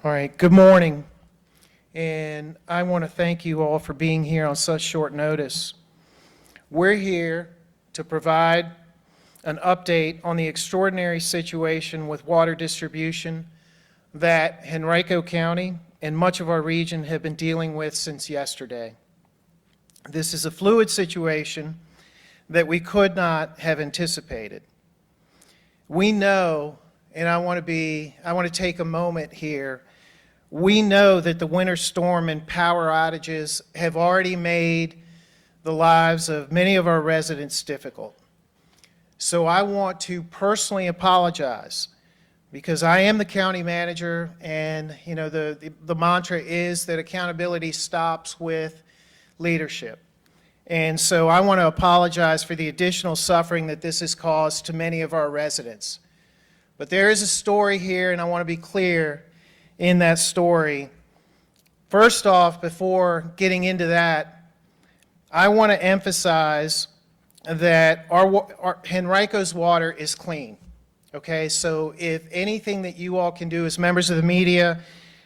All right, good morning. And I want to thank you all for being here on such short notice. We're here to provide an update on the extraordinary situation with water distribution that Henrico County and much of our region have been dealing with since yesterday. This is a fluid situation that we could not have anticipated. We know, and I want to take a moment here. We know that the winter storm and power outages have already made the lives of many of our residents difficult. So I want to personally apologize because I am the county manager, and the mantra is that accountability stops with leadership. And so I want to apologize for the additional suffering that this has caused to many of our residents. But there is a story here, and I want to be clear in that story. First off, before getting into that, I want to emphasize that our Henrico's water is clean. Okay, so if anything that you all can do as members of the media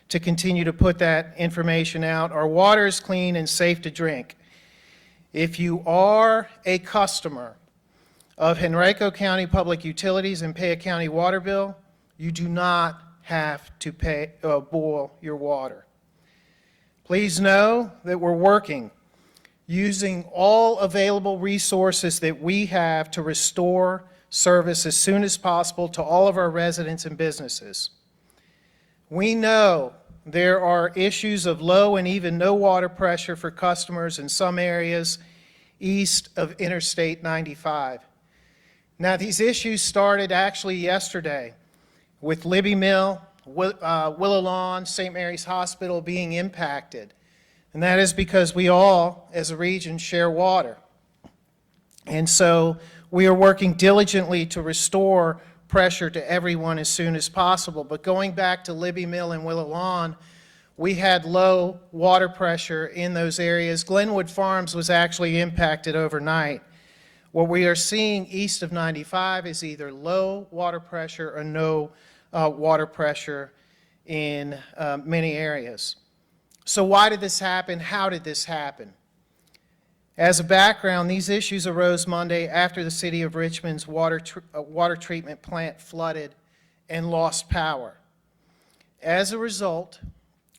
to continue to put that information out, our water is clean and safe to drink. If you are a customer of Henrico County Public Utilities and pay a county water bill, you do not have to boil your water. Please know that we're working using all available resources that we have to restore service as soon as possible to all of our residents and businesses. We know there are issues of low and even no water pressure for customers in some areas east of Interstate 95. Now, these issues started actually yesterday with Libby Mill, Willow Lawn, St. Mary's Hospital being impacted. And that is because we all, as a region, share water. And so we are working diligently to restore pressure to everyone as soon as possible. But going back to Libby Mill and Willow Lawn, we had low water pressure in those areas. Glenwood Farms was actually impacted overnight. What we are seeing east of 95 is either low water pressure or no water pressure in many areas. So why did this happen? How did this happen? As a background, these issues arose Monday after the city of Richmond's water treatment plant flooded and lost power. As a result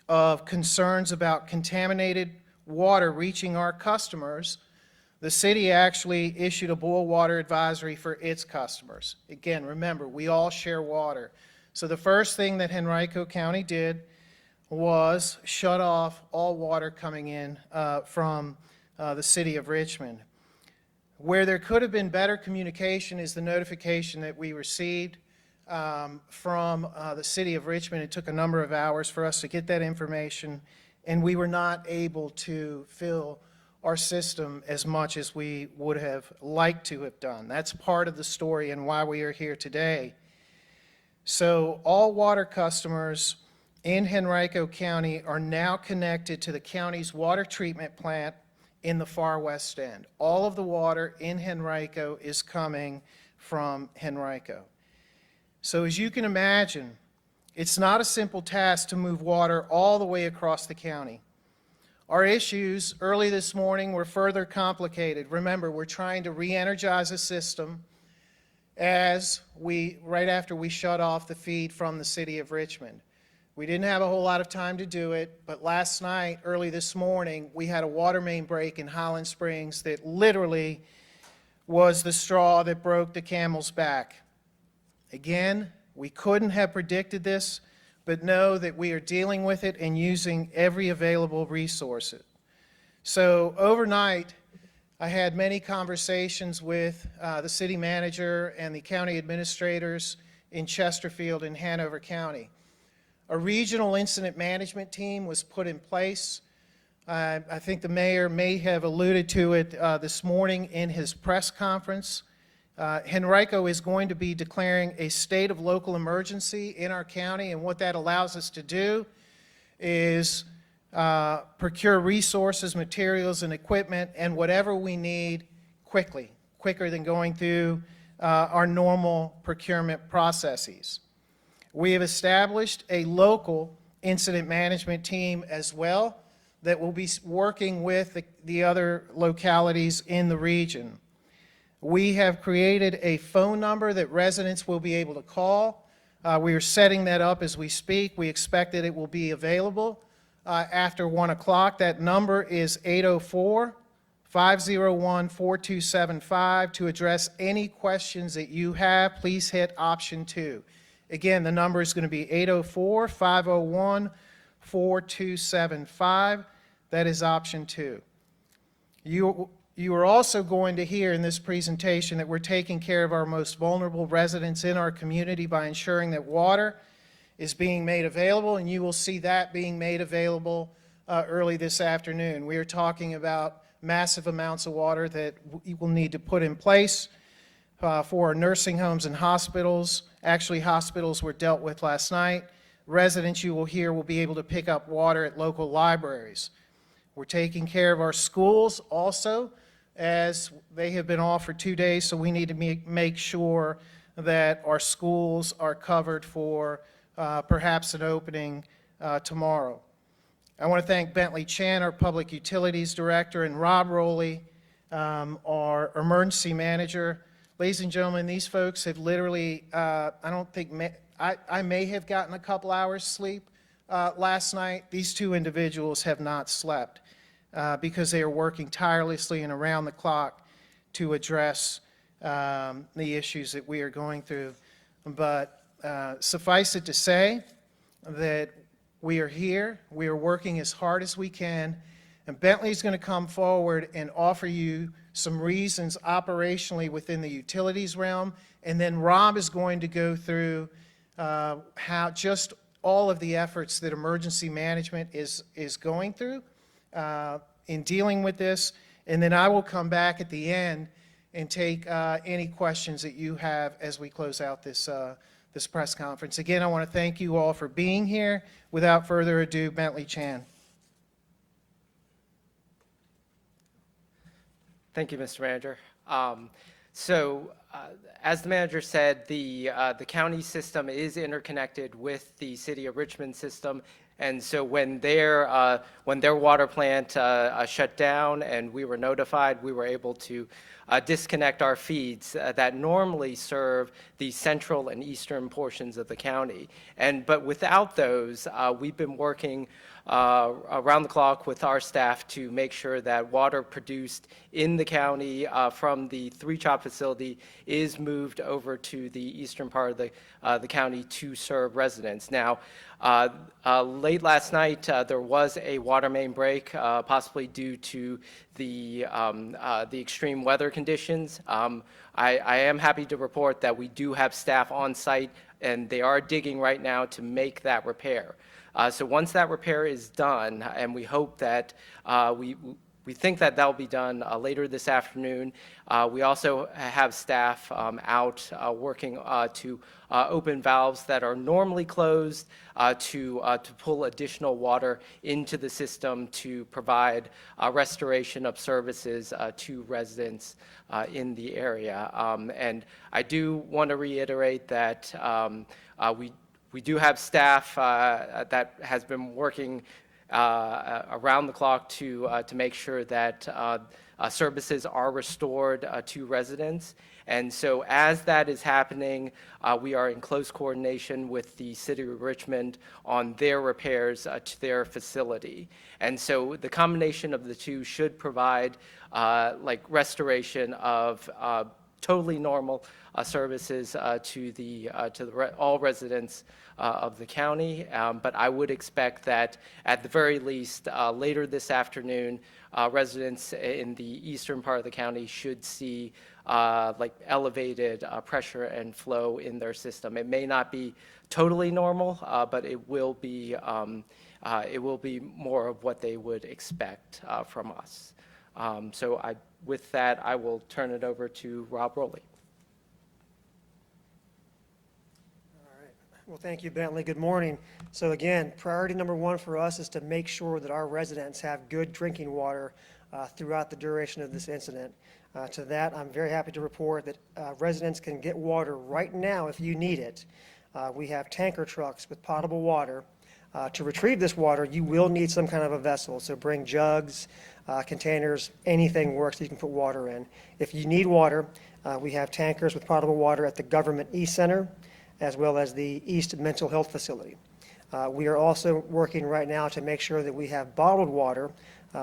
of concerns about contaminated water reaching our customers, the city actually issued a boil water advisory for its customers. Again, remember, we all share water. So the first thing that Henrico County did was shut off all water coming in from the city of Richmond. Where there could have been better communication is the notification that we received from the city of Richmond. It took a number of hours for us to get that information, and we were not able to fill our system as much as we would have liked to have done. That's part of the story and why we are here today. So all water customers in Henrico County are now connected to the county's water treatment plant in the far west end. All of the water in Henrico is coming from Henrico. So as you can imagine, it's not a simple task to move water all the way across the county. Our issues early this morning were further complicated. Remember, we're trying to re-energize a system right after we shut off the feed from the city of Richmond. We didn't have a whole lot of time to do it, but last night, early this morning, we had a water main break in Highland Springs that literally was the straw that broke the camel's back. Again, we couldn't have predicted this, but know that we are dealing with it and using every available resource. So overnight, I had many conversations with the city manager and the county administrators in Chesterfield and Hanover County. A regional incident management team was put in place. I think the mayor may have alluded to it this morning in his press conference. Henrico is going to be declaring a state of local emergency in our county, and what that allows us to do is procure resources, materials, and equipment, and whatever we need quickly, quicker than going through our normal procurement processes. We have established a local incident management team as well that will be working with the other localities in the region. We have created a phone number that residents will be able to call. We are setting that up as we speak. We expect that it will be available after 1 o'clock. That number is 804-501-4275. To address any questions that you have, please hit option 2. Again, the number is going to be 804-501-4275. That is option 2. You are also going to hear in this presentation that we're taking care of our most vulnerable residents in our community by ensuring that water is being made available, and you will see that being made available early this afternoon. We are talking about massive amounts of water that we will need to put in place for our nursing homes and hospitals. Actually, hospitals were dealt with last night. Residents, you will hear, will be able to pick up water at local libraries. We're taking care of our schools also, as they have been off for 2 days, so we need to make sure that our schools are covered for perhaps an opening tomorrow. I want to thank Bentley Chan, our Public Utilities Director, and Rob Rowley, our Emergency Manager. Ladies and gentlemen, these folks have literally, I may have gotten a couple hours sleep last night. These two individuals have not slept because they are working tirelessly and around the clock to address the issues that we are going through. But suffice it to say that we are here, we are working as hard as we can, and Bentley is going to come forward and offer you some reasons operationally within the utilities realm, and then Rob is going to go through how just all of the efforts that emergency management is going through in dealing with this, and then I will come back at the end and take any questions that you have as we close out this press conference. Again, I want to thank you all for being here. Without further ado, Bentley Chan. Thank you, Mr. Manager. As the manager said, the county system is interconnected with the city of Richmond system, and so when their water plant shut down and we were notified, we were able to disconnect our feeds that normally serve the central and eastern portions of the county. But without those, we've been working around the clock with our staff to make sure that water produced in the county from the Three Chop facility is moved over to the eastern part of the county to serve residents. Now, late last night, there was a water main break, possibly due to the extreme weather conditions. I am happy to report that we do have staff on site, and they are digging right now to make that repair. So once that repair is done, and we hope that we think that that'll be done later this afternoon. We also have staff out working to open valves that are normally closed to pull additional water into the system to provide restoration of services to residents in the area. And I do want to reiterate that we do have staff that has been working around the clock to make sure that services are restored to residents. And so as that is happening, we are in close coordination with the City of Richmond on their repairs to their facility. And so the combination of the two should provide like restoration of totally normal services to all residents of the county, but I would expect that at the very least later this afternoon, residents in the eastern part of the county should see like elevated pressure and flow in their system. It may not be totally normal, but it will be more of what they would expect from us. With that, I will turn it over to Rob Rowley. Well, thank you, Bentley. Good morning. So again, priority number one for us is to make sure that our residents have good drinking water throughout the duration of this incident. To that, I'm very happy to report that residents can get water right now if you need it. We have tanker trucks with potable water To retrieve this water, you will need some kind of a vessel, so bring jugs, containers, anything works that you can put water in. If you need water, we have tankers with potable water at the Government East Center, as well as the East Mental Health Facility. We are also working right now to make sure that we have bottled water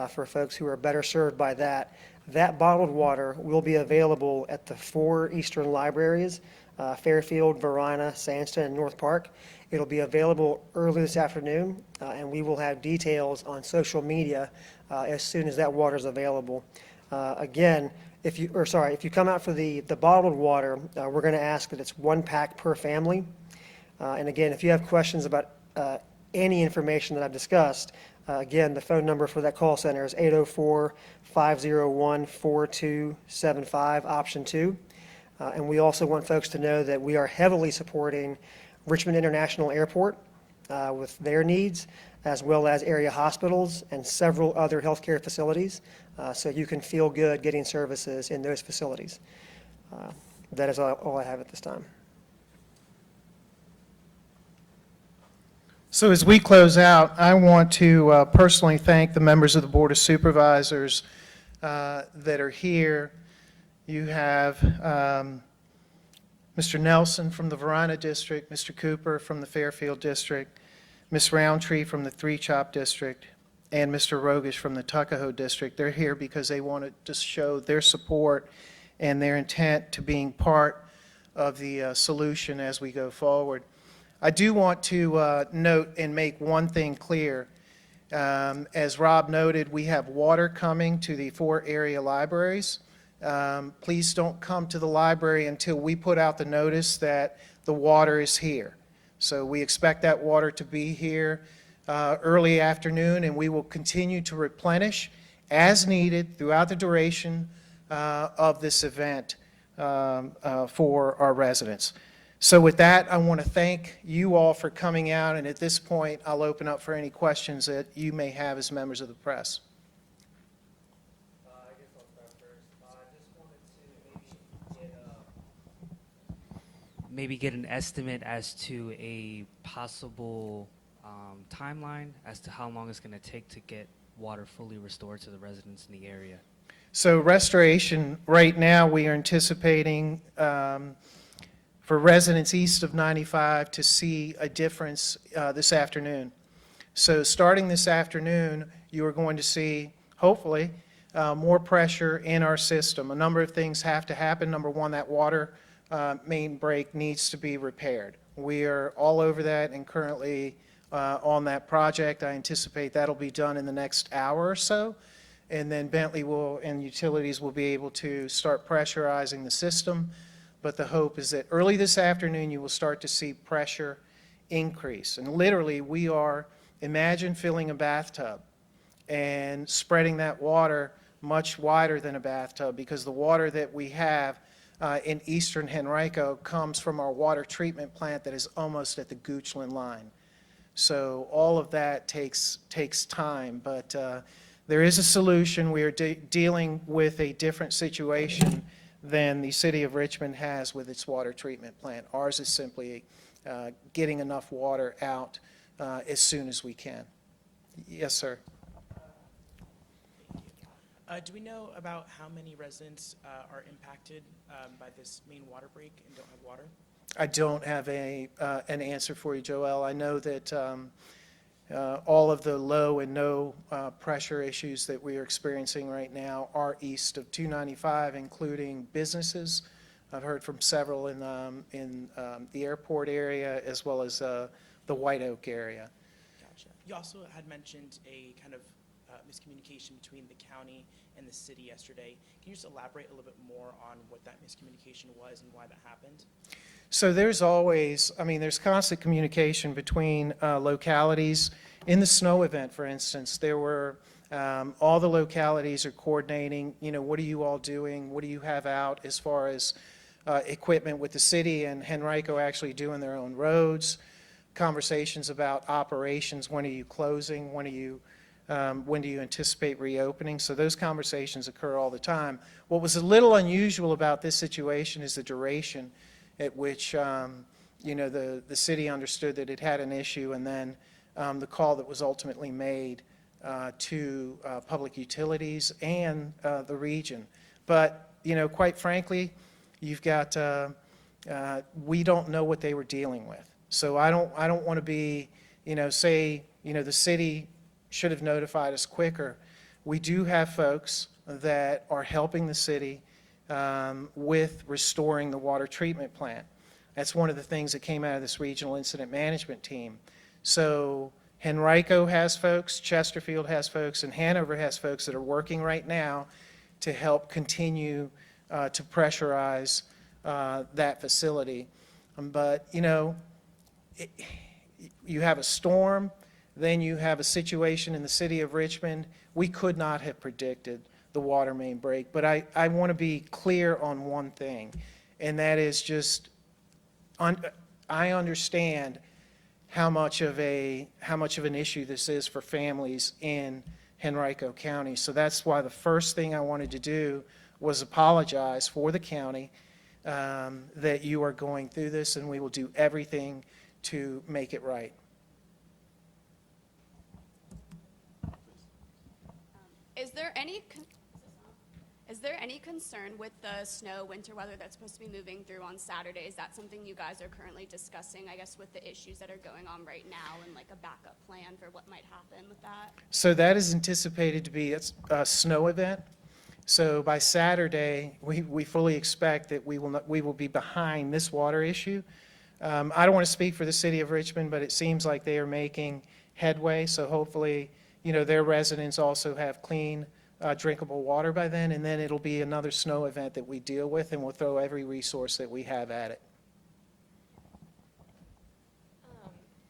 for folks who are better served by that. That bottled water will be available at the 4 Eastern libraries, Fairfield, Varina, Sandston, and North Park. It'll be available early this afternoon, and we will have details on social media as soon as that water is available. Again, if you come out for the bottled water, we're going to ask that it's 1 pack per family. And again, if you have questions about any information that I've discussed, again, the phone number for that call center is 804-501-4275, option 2. And we also want folks to know that we are heavily supporting Richmond International Airport with their needs, as well as area hospitals and several other healthcare facilities, so you can feel good getting services in those facilities. That is all I have at this time. So as we close out, I want to personally thank the members of the Board of Supervisors that are here. You have Mr. Nelson from the Varina District, Mr. Cooper from the Fairfield District, Ms. Roundtree from the Three Chop District, and Mr. Rogish from the Tuckahoe District. They're here because they wanted to show their support and their intent to being part of the solution as we go forward. I do want to note and make one thing clear. As Rob noted, we have water coming to the 4 area libraries. Please don't come to the library until we put out the notice that the water is here. So we expect that water to be here early afternoon, and we will continue to replenish as needed throughout the duration of this event for our residents. So with that, I want to thank you all for coming out, and at this point, I'll open up for any questions that you may have as members of the press. I guess I'll start first. I just wanted to maybe get an estimate as to a possible timeline as to how long it's going to take to get water fully restored to the residents in the area. So restoration, right now, we are anticipating for residents east of 95 to see a difference this afternoon. So starting this afternoon, you are going to see, hopefully, more pressure in our system. A number of things have to happen. Number one, that water main break needs to be repaired. We are all over that and currently on that project. I anticipate that'll be done in the next hour or so. And then Bentley will and utilities will be able to start pressurizing the system. But the hope is that early this afternoon, you will start to see pressure increase. And literally, we are, imagine filling a bathtub and spreading that water much wider than a bathtub, because the water that we have in eastern Henrico comes from our water treatment plant that is almost at the Goochland line. So all of that takes time, but there is a solution. We are dealing with a different situation than the city of Richmond has with its water treatment plant. Ours is simply getting enough water out as soon as we can. Yes, sir. Do we know about how many residents are impacted by this main water break and don't have water? I don't have an answer for you, Joel. I know that all of the low and no pressure issues that we are experiencing right now are east of 295, including businesses. I've heard from several in the airport area as well as the White Oak area. Gotcha. You also had mentioned a kind of miscommunication between the county and the city yesterday. Can you just elaborate a little bit more on what that miscommunication was and why that happened? So there's always, there's constant communication between localities. In the snow event, for instance, there were, all the localities are coordinating, what are you all doing? What do you have out as far as equipment with the city and Henrico actually doing their own roads, conversations about operations, when are you closing, when do you anticipate reopening? So those conversations occur all the time. What was a little unusual about this situation is the duration at which, the city understood that it had an issue, and then the call that was ultimately made to public utilities and the region. But, quite frankly, you've got, we don't know what they were dealing with. So I don't want to be, say, the city should have notified us quicker. We do have folks that are helping the city with restoring the water treatment plant. That's one of the things that came out of this regional incident management team. So Henrico has folks, Chesterfield has folks, and Hanover has folks that are working right now to help continue to pressurize that facility. But, you have a storm, then you have a situation in the city of Richmond. We could not have predicted the water main break. But I want to be clear on one thing, and that is just, I understand how much of an issue this is for families in Henrico County. So that's why the first thing I wanted to do was apologize for the county that you are going through this, and we will do everything to make it right. Is there any concern with the snow winter weather that's supposed to be moving through on Saturday? Is that something you guys are currently discussing, I guess, with the issues that are going on right now and like a backup plan for what might happen with that? So that is anticipated to be a snow event. So by Saturday, we fully expect that we will be behind this water issue. I don't want to speak for the city of Richmond, but it seems like they are making headway. So hopefully, their residents also have clean, drinkable water by then, and then it'll be another snow event that we deal with, and we'll throw every resource that we have at it.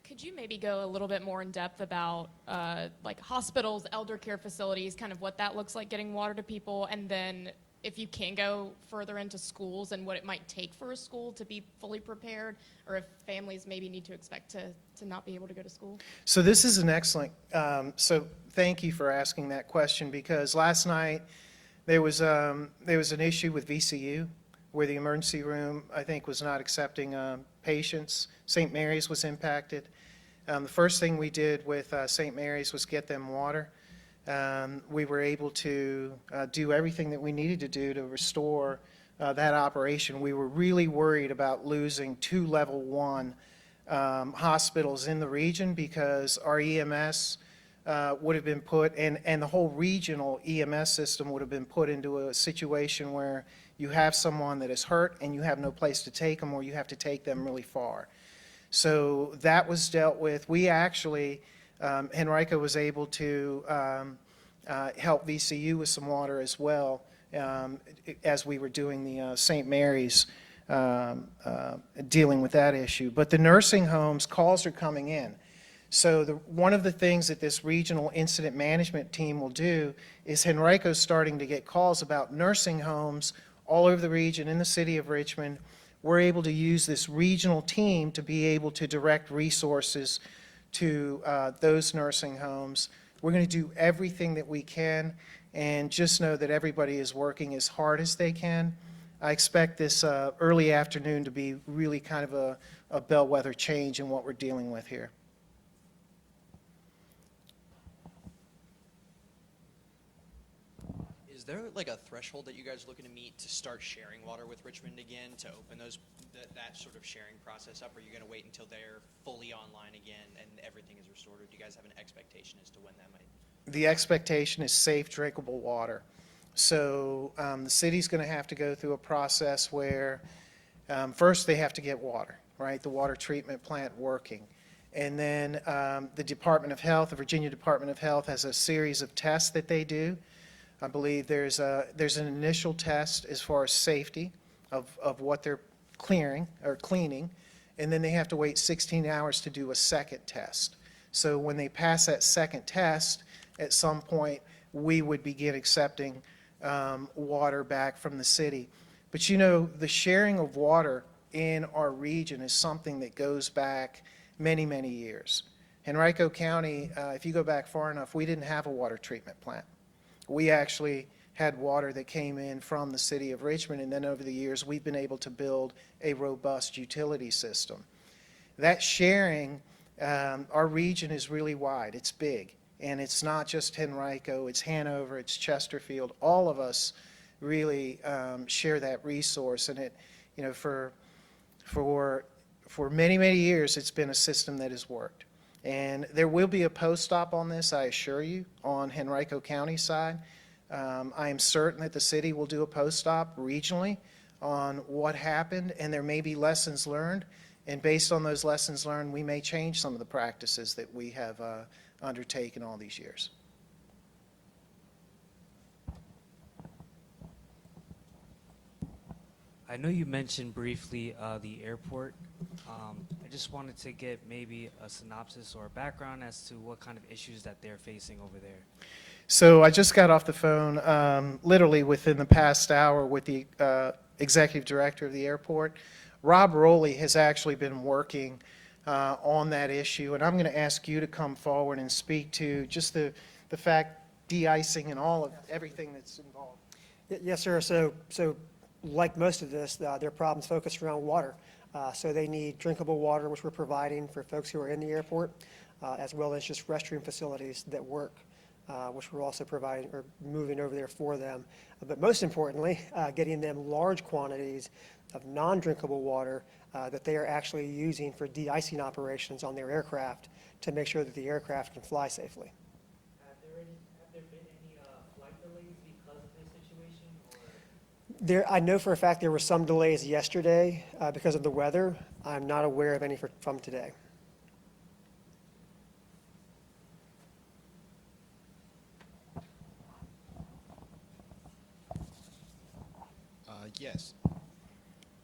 Could you maybe go a little bit more in depth about like hospitals, elder care facilities, kind of what that looks like getting water to people, and then if you can go further into schools and what it might take for a school to be fully prepared, or if families maybe need to expect to not be able to go to school? So this is an excellent, so thank you for asking that question, because last night there was an issue with VCU where the emergency room, I think, was not accepting patients. St. Mary's was impacted. The first thing we did with St. Mary's was get them water. We were able to do everything that we needed to do to restore that operation. We were really worried about losing 2 level 1 hospitals in the region, because our EMS would have been put, and the whole regional EMS system would have been put into a situation where you have someone that is hurt and you have no place to take them, or you have to take them really far. So that was dealt with. We actually, Henrico was able to help VCU with some water as well, as we were doing the St. Mary's, dealing with that issue. But the nursing homes, calls are coming in. So one of the things that this regional incident management team will do is Henrico's starting to get calls about nursing homes all over the region in the city of Richmond. We're able to use this regional team to be able to direct resources to those nursing homes. We're going to do everything that we can, and just know that everybody is working as hard as they can. I expect this early afternoon to be really kind of a bellwether change in what we're dealing with here. Is there like a threshold that you guys are looking to meet to start sharing water with Richmond again, to open that sort of sharing process up? Or are you going to wait until they're fully online again and everything is restored? Or do you guys have an expectation as to when that might? The expectation is safe, drinkable water. So the city's going to have to go through a process where first they have to get water, right? The water treatment plant working. And then the Department of Health, the Virginia Department of Health, has a series of tests that they do. I believe there's an initial test as far as safety of what they're clearing or cleaning, and then they have to wait 16 hours to do a second test. So when they pass that second test, at some point, we would begin accepting water back from the city. But the sharing of water in our region is something that goes back many, many years. Henrico County, if you go back far enough, we didn't have a water treatment plant. We actually had water that came in from the city of Richmond, and then over the years, we've been able to build a robust utility system. That sharing Our region is really wide, it's big, and it's not just Henrico, it's Hanover, it's Chesterfield. All of us really share that resource, and it, you know, for many, many years, it's been a system that has worked. And there will be a post-op on this, I assure you, on Henrico County side. I am certain that the city will do a post-op regionally on what happened, and there may be lessons learned. And based on those lessons learned, we may change some of the practices that we have undertaken all these years. I know you mentioned briefly the airport. I just wanted to get maybe a synopsis or a background as to what kind of issues that they're facing over there. So I just got off the phone literally within the past hour with the executive director of the airport. Rob Rowley has actually been working on that issue, and I'm going to ask you to come forward and speak to just the fact, de-icing and all of everything that's involved. Yes, sir. So like most of this, their problems focus around water. So they need drinkable water, which we're providing for folks who are in the airport, as well as just restroom facilities that work, which we're also providing or moving over there for them. But most importantly, getting them large quantities of non-drinkable water that they are actually using for de-icing operations on their aircraft to make sure that the aircraft can fly safely. Have there been any flight delays because of this situation? I know for a fact there were some delays yesterday because of the weather. I'm not aware of any from today. Yes.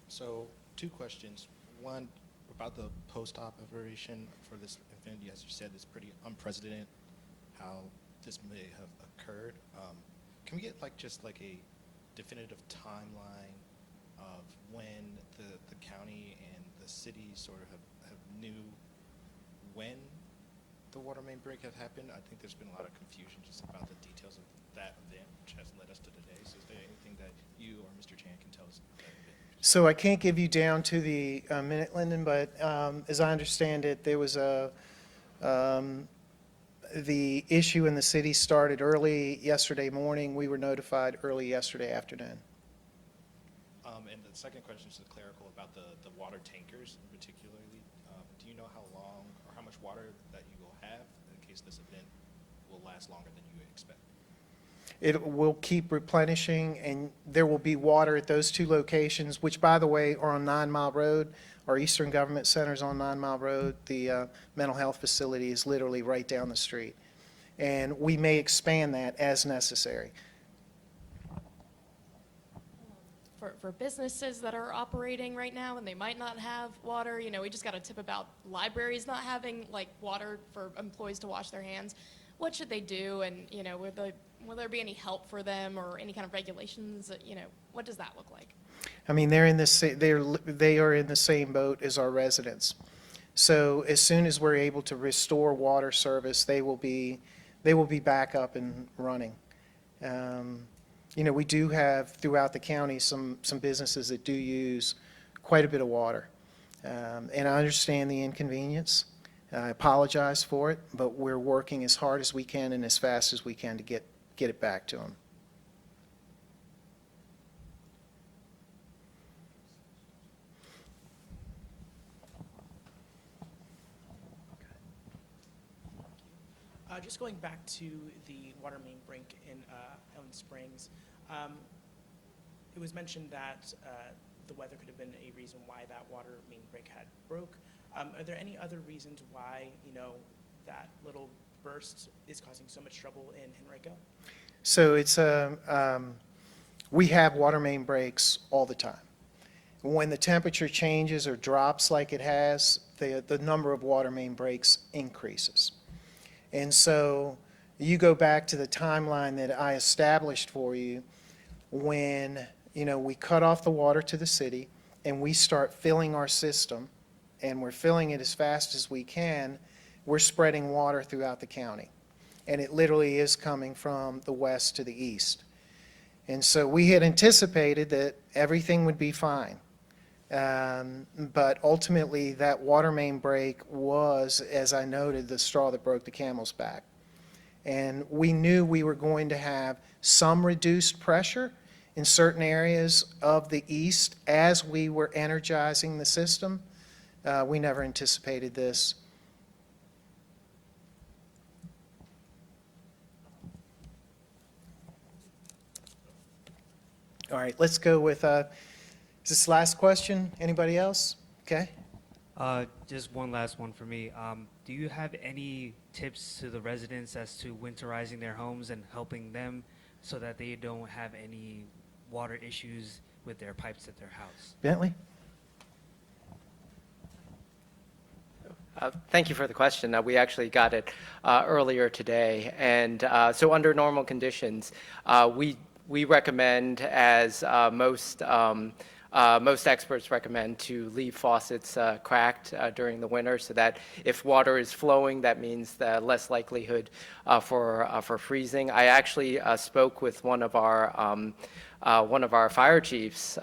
So, two questions. One, about the post-op operation for this event. As you said, it's pretty unprecedented how this may have occurred. Can we get just a definitive timeline of when the county and the city sort of have knew when the water main break had happened? I think there's been a lot of confusion just about the details of that event, which has led us to today. So is there anything that you or Mr. Chan can tell us about that event? So I can't give you down to the minute, Lyndon, but as I understand it, there was the issue in the city started early yesterday morning. We were notified early yesterday afternoon. And the second question is clerical about the water tankers particularly. Do you know how long or how much water that you will have in case this event will last longer than you expect? It will keep replenishing, and there will be water at those two locations, which, by the way, are on 9 Mile Road. Our Eastern Government Center is on 9 Mile Road. The mental health facility is literally right down the street. And we may expand that as necessary. For businesses that are operating right now and they might not have water, we just got a tip about libraries not having water for employees to wash their hands. What should they do? And, will there be any help for them or any kind of regulations? What does that look like? I mean, they are in the same boat as our residents. So as soon as we're able to restore water service, they will be back up and running. We do have throughout the county some businesses that do use quite a bit of water. And I understand the inconvenience. I apologize for it, but we're working as hard as we can and as fast as we can to get it back to them. Just going back to the water main break in Ellen Springs, it was mentioned that the weather could have been a reason why that water main break had broke. Are there any other reasons why, that little burst is causing so much trouble in Henrico? So it's we have water main breaks all the time. When the temperature changes or drops like it has, the number of water main breaks increases. And so you go back to the timeline that I established for you when, we cut off the water to the city and we start filling our system, and we're filling it as fast as we can, we're spreading water throughout the county. And it literally is coming from the west to the east. And so we had anticipated that everything would be fine. But ultimately, that water main break was, as I noted, the straw that broke the camel's back. And we knew we were going to have some reduced pressure in certain areas of the east as we were energizing the system. We never anticipated this. All right, let's go with, is this last question? Anybody else? Okay. Just one last one for me. Do you have any tips to the residents as to winterizing their homes and helping them so that they don't have any water issues with their pipes at their house? Bentley? Thank you for the question. We actually got it earlier today. And so under normal conditions, we recommend, as most experts recommend, to leave faucets cracked during the winter so that if water is flowing, that means the less likelihood for freezing. I actually spoke with one of our fire chiefs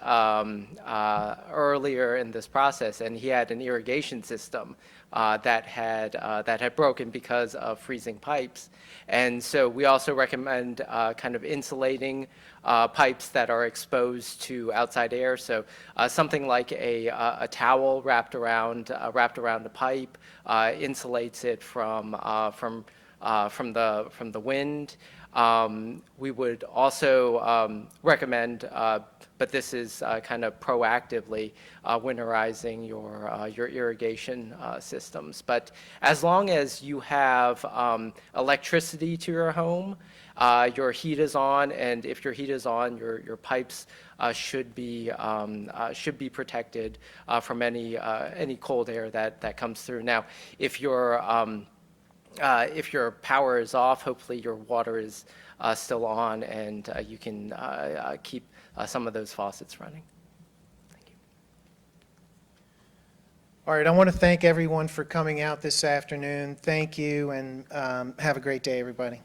earlier in this process, and he had an irrigation system that had broken because of freezing pipes. And so we also recommend kind of insulating pipes that are exposed to outside air. So something like a towel wrapped around the pipe insulates it from the wind. We would also recommend, but this is kind of proactively, winterizing your irrigation systems. But as long as you have electricity to your home, your heat is on, and if your heat is on, your pipes should be protected from any cold air that comes through. Now, if your power is off, hopefully your water is still on, and you can keep some of those faucets running. Thank you. All right, I want to thank everyone for coming out this afternoon. Thank you, and have a great day, everybody.